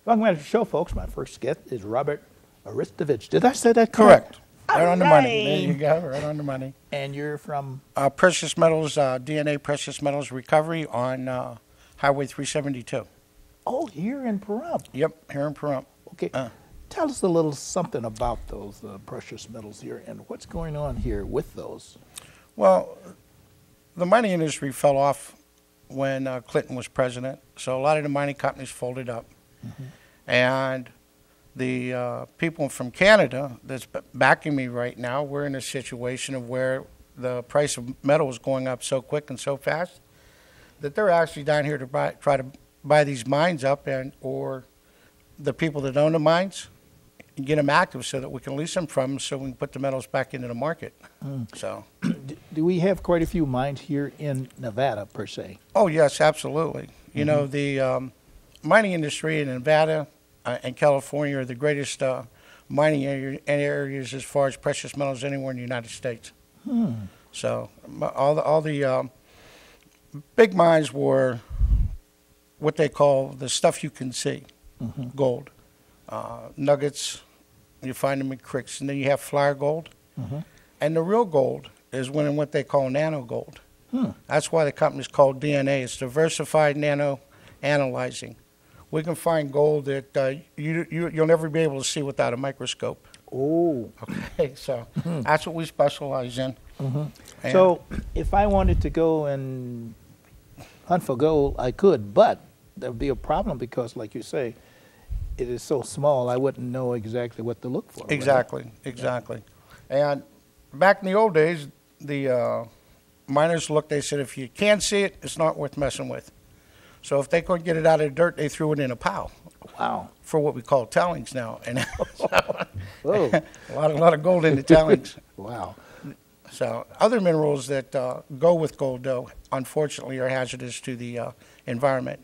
Welcome back to the show, folks. My first guest is Robert Oriskovich. Did I say that correct? Correct. Right on the money. There you go. Right on the money. And you're from? Precious Metals, DNA Precious Metals Recovery on Highway 372. Oh, here in Pahrump. Yep, here in Pahrump. Okay. Tell us a little something about those precious metals here and what's going on here with those. Well, the mining industry fell off when Clinton was president, so a lot of the mining companies folded up. Mm-hmm. And the people from Canada that's backing me right now, we're in a situation of where the price of metal is going up so quick and so fast that they're actually down here to try to buy these mines up, and or the people that own the mines, and get them active so that we can lease them from them so we can put the metals back into the market. So, do we have quite a few mines here in Nevada per se? Oh yes, absolutely. You know, the mining industry in Nevada and California are the greatest mining areas as far as precious metals anywhere in the United States. So all the big mines were what they call the stuff you can see, gold, nuggets. You find them in creeks, and then you have flyer gold, and the real gold is in what they call nano gold. That's why the company's called DNA. It's diversified nano analyzing. We can find gold that you'll never be able to see without a microscope. Oh. Okay, so that's what we specialize in. So if I wanted to go and hunt for gold, I could, but there would be a problem because, like you say, it is so small, I wouldn't know exactly what to look for. Exactly, right? Exactly. And back in the old days, the miners looked, they said, if you can't see it, it's not worth messing with. So if they couldn't get it out of the dirt, they threw it in a pile. Wow. For what we call tellings now. And Whoa. a lot of gold in the tellings. Wow. So other minerals that go with gold, though, unfortunately are hazardous to the environment.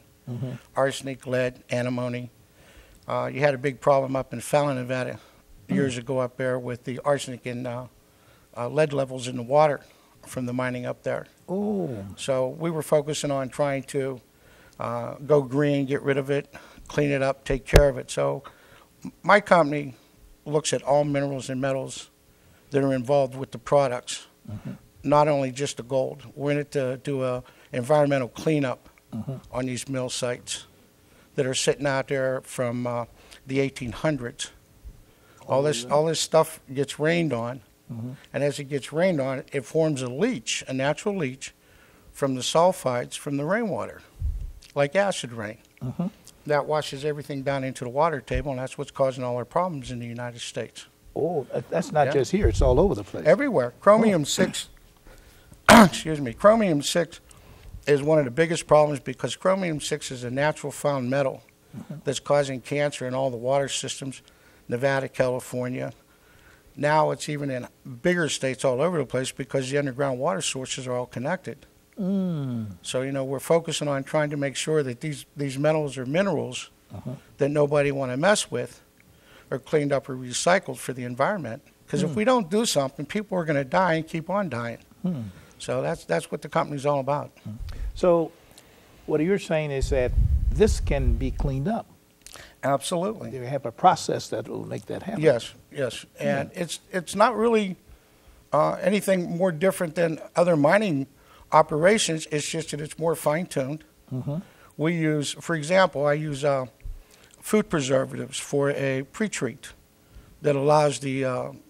Arsenic, lead, antimony. You had a big problem up in Fallon, Nevada years ago up there with the arsenic and lead levels in the water from the mining up there. Oh. So we were focusing on trying to go green, get rid of it, clean it up, take care of it. So my company looks at all minerals and metals that are involved with the products, not only just the gold. We're in it to do a environmental cleanup on these mill sites that are sitting out there from the 1800s. All this stuff gets rained on, and as it gets rained on, it forms a leach, a natural leach, from the sulfides from the rainwater, like acid rain. That washes everything down into the water table, and that's what's causing all our problems in the United States. Oh, that's not just here, it's all over the place. Everywhere. Chromium-6, excuse me, chromium-6 is one of the biggest problems because chromium-6 is a natural found metal that's causing cancer in all the water systems, Nevada, California. Now it's even in bigger states all over the place because the underground water sources are all connected. So, you know, we're focusing on trying to make sure that these metals or minerals that nobody want to mess with are cleaned up or recycled for the environment. Because if we don't do something, people are going to die and keep on dying. So that's what the company's all about. So what you're saying is that this can be cleaned up. Absolutely. They have a process that will make that happen. Yes, yes. And it's not really anything more different than other mining operations. It's just that it's more fine-tuned. We use, for example, I use food preservatives for a pre-treat that allows the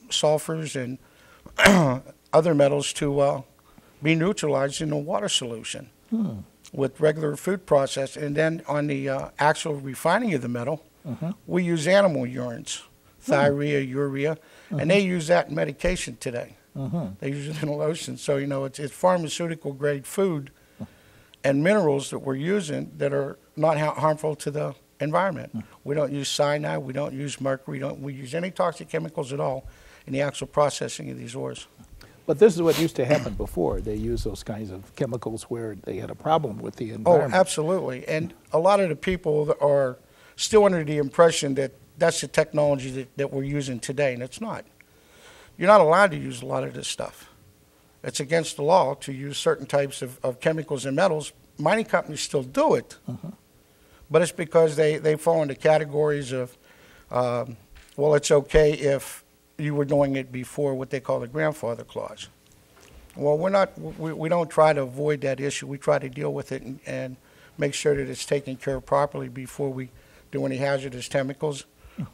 sulfurs and other metals to be neutralized in a water solution with regular food process. And then on the actual refining of the metal, we use animal urines, thiourea, urea, and they use that in medication today. They use it in a lotion. So, you know, it's pharmaceutical grade food and minerals that we're using that are not harmful to the environment. We don't use cyanide, we don't use mercury, we use any toxic chemicals at all in the actual processing of these ores. But this is what used to happen before. They used those kinds of chemicals where they had a problem with the environment. Oh, absolutely. And a lot of the people that are still under the impression that that's the technology that we're using today, and it's not. You're not allowed to use a lot of this stuff. It's against the law to use certain types of chemicals and metals. Mining companies still do it, but it's because they fall into categories of, well, it's okay if you were doing it before what they call the grandfather clause. Well, we don't try to avoid that issue. We try to deal with it and make sure that it's taken care of properly before we do any hazardous chemicals.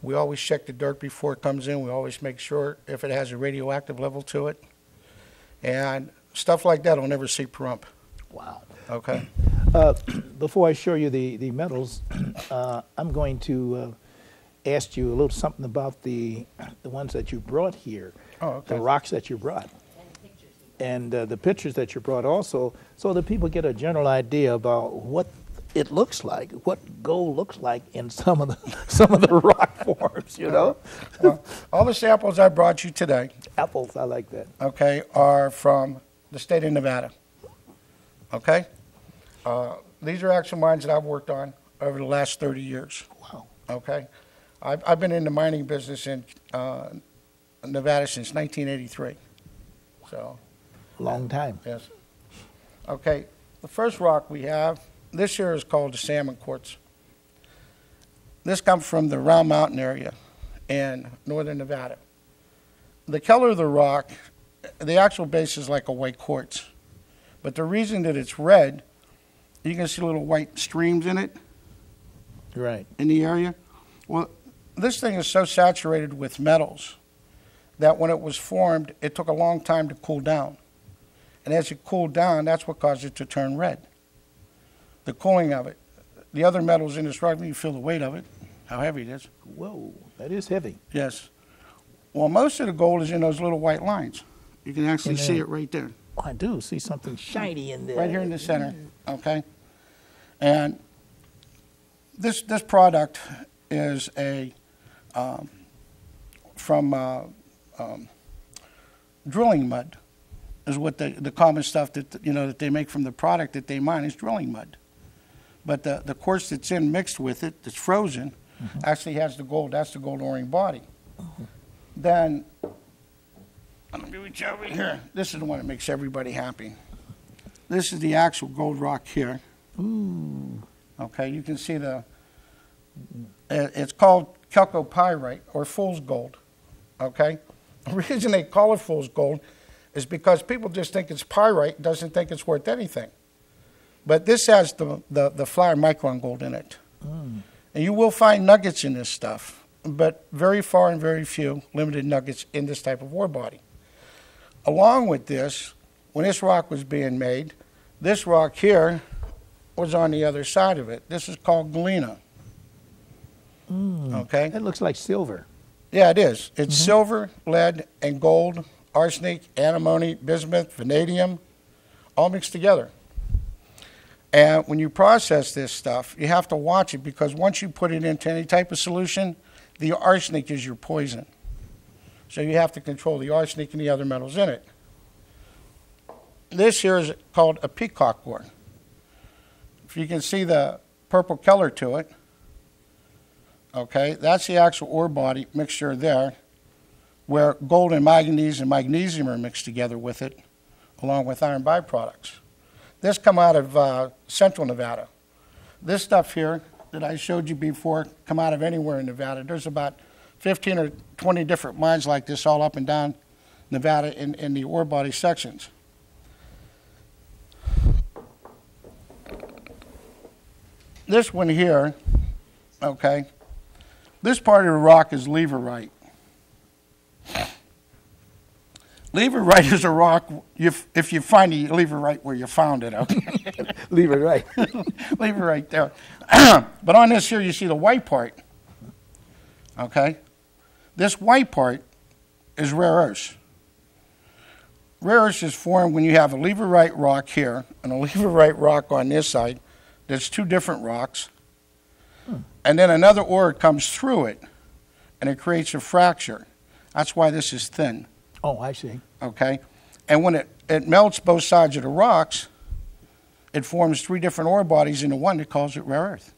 We always check the dirt before it comes in. We always make sure if it has a radioactive level to it. And stuff like that will never see Pahrump. Wow. Okay. Before I show you the medals, I'm going to ask you a little something about the ones that you brought here, okay. The rocks that you brought. And the pictures that you brought also, so that people get a general idea about what it looks like, what gold looks like in some of the rock forms, you know. Well, all the samples I brought you today, apples, I like that. Okay, are from the state of Nevada. Okay, these are actual mines that I've worked on over the last 30 years. Wow. Okay, I've been in the mining business in Nevada since 1983. So. Long time. Yes. Okay, the first rock we have, this here is called the salmon quartz. This comes from the Round Mountain area in northern Nevada. The color of the rock, the actual base is like a white quartz. But the reason that it's red, you can see little white streams in it. Right. In the area. Well, this thing is so saturated with metals that when it was formed, it took a long time to cool down. And as it cooled down, that's what caused it to turn red. The cooling of it. The other metals in this rock, you feel the weight of it, how heavy it is. Whoa, that is heavy. Yes. Well, most of the gold is in those little white lines. You can actually see it right there. Oh, I do see something shiny in there. Right here in the center, okay? And this product is from drilling mud. Is what the common stuff that that they make from the product that they mine is drilling mud. But the quartz that's in mixed with it, that's frozen, actually has the gold. That's the gold ore body. Then, let me reach over here. This is the one that makes everybody happy. This is the actual gold rock here. Ooh. Okay, you can see it's called chalcopyrite or fool's gold. Okay, the reason they call it fool's gold is because people just think it's pyrite, doesn't think it's worth anything. But this has the flour micron gold in it. And you will find nuggets in this stuff, but very far and very few limited nuggets in this type of ore body. Along with this, when this rock was being made, this rock here was on the other side of it. This is called galena. Okay? It looks like silver. Yeah, it is. It's silver, lead, and gold, arsenic, antimony, bismuth, vanadium, all mixed together. And when you process this stuff, you have to watch it because once you put it into any type of solution, the arsenic is your poison. So you have to control the arsenic and the other metals in it. This here is called a peacock ore. If you can see the purple color to it, okay, that's the actual ore body mixture there, where gold and magnesium are mixed together with it, along with iron byproducts. This come out of central Nevada. This stuff here that I showed you before come out of anywhere in Nevada. There's about 15 or 20 different mines like this all up and down Nevada in the ore body sections. This one here, okay, this part of the rock is leverite. Leverite is a rock, if you find the leverite where you found it, okay? Leverite. Leverite there. But on this here, you see the white part, okay? This white part is rare earths. Rare earths is formed when you have a leverite rock here and a leverite rock on this side. There's two different rocks. And then another ore comes through it, and it creates a fracture. That's why this is thin. Oh, I see. Okay? And when it melts both sides of the rocks, it forms three different ore bodies into one that calls it rare earth.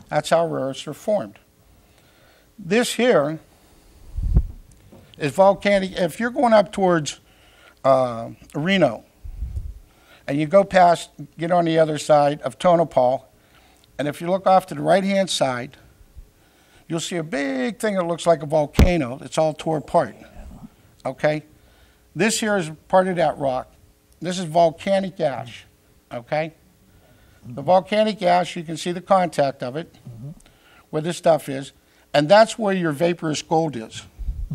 That's how rare earths are formed. This here is volcanic. If you're going up towards Reno, and you go past, get on the other side of Tonopah, And if you look off to the right-hand side, you'll see a big thing that looks like a volcano that's all tore apart. Okay? This here is part of that rock. This is volcanic ash. Okay? The volcanic ash, you can see the contact of it, where this stuff is, and that's where your vaporous gold is.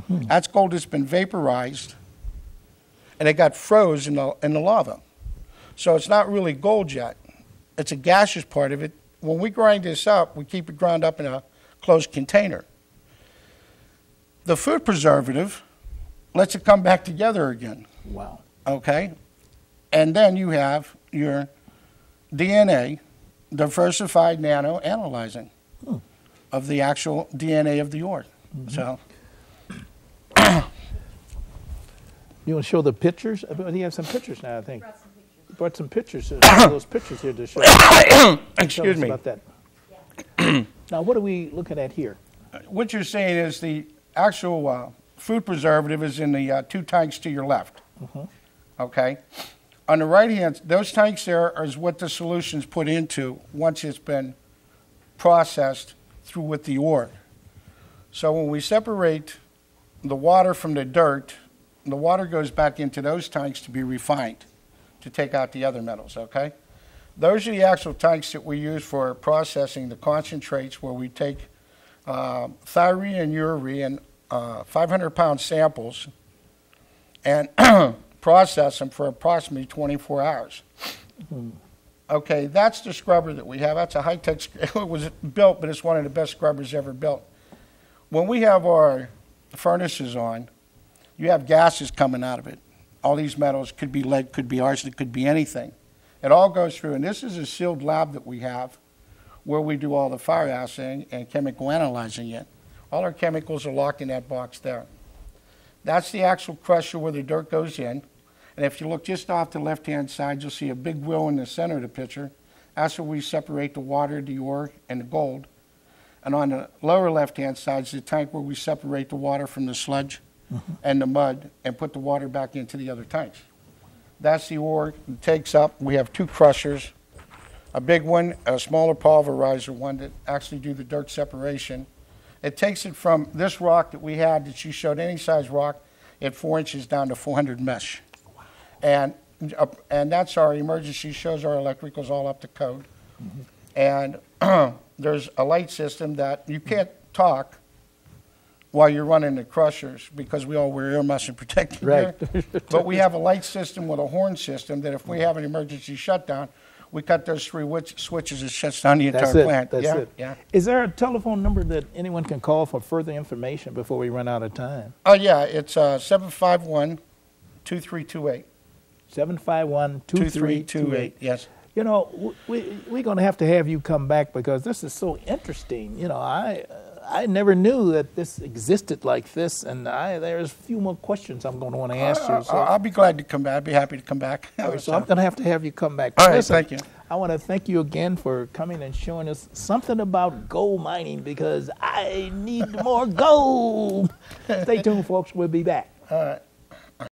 That's gold that's been vaporized, and it got froze in the lava. So it's not really gold yet. It's a gaseous part of it. When we grind this up, we keep it ground up in a closed container. The food preservative lets it come back together again. Wow. Okay? And then you have your DNA, diversified nano-analyzing of the actual DNA of the ore. So, you want to show the pictures? You have some pictures now, I think. You brought some pictures. Those pictures here to show. Excuse me. About that. Now, what are we looking at here? What you're saying is the actual food preservative is in the 2 tanks to your left. Okay? On the right hand, those tanks there is what the solution's put into once it's been processed through with the ore. So when we separate the water from the dirt, the water goes back into those tanks to be refined, to take out the other metals, okay? Those are the actual tanks that we use for processing the concentrates, where we take thyrene and urine, 500-pound samples, and process them for approximately 24 hours. Okay, that's the scrubber that we have. That's a high-tech, it was built, but it's one of the best scrubbers ever built. When we have our furnaces on, you have gases coming out of it. All these metals, could be lead, could be arsenic, could be anything. It all goes through, and this is a sealed lab that we have where we do all the fire assaying and chemical analyzing it. All our chemicals are locked in that box there. That's the actual crusher where the dirt goes in. And if you look just off the left-hand side, you'll see a big wheel in the center of the picture. That's where we separate the water, the ore, and the gold. And on the lower left-hand side is the tank where we separate the water from the sludge and the mud and put the water back into the other tanks. That's the ore it takes up. We have 2 crushers, a big one, a smaller pulverizer one that actually do the dirt separation. It takes it from this rock that we had that you showed, any size rock, at 4 inches down to 400 mesh. And that's our emergency, shows our electricals all up to code. And there's a light system that you can't talk while you're running the crushers because we all wear ear muffs and protective gear. But we have a light system with a horn system that if we have an emergency shutdown, we cut those 3 switches, it shuts down the entire plant. That's it. Yeah. Is there a telephone number that anyone can call for further information before we run out of time? Oh, yeah, it's 751-2328. 751-2328. Yes. You know, we're going to have you come back because this is so interesting. You know, I never knew that this existed like this, and there's a few more questions I'm going to want to ask you. So. I'll be glad to come back. I'd be happy to come back. So I'm going to have you come back. All right, thank you. I want to thank you again for coming and showing us something about gold mining because I need more gold. Stay tuned, folks. We'll be back. All right.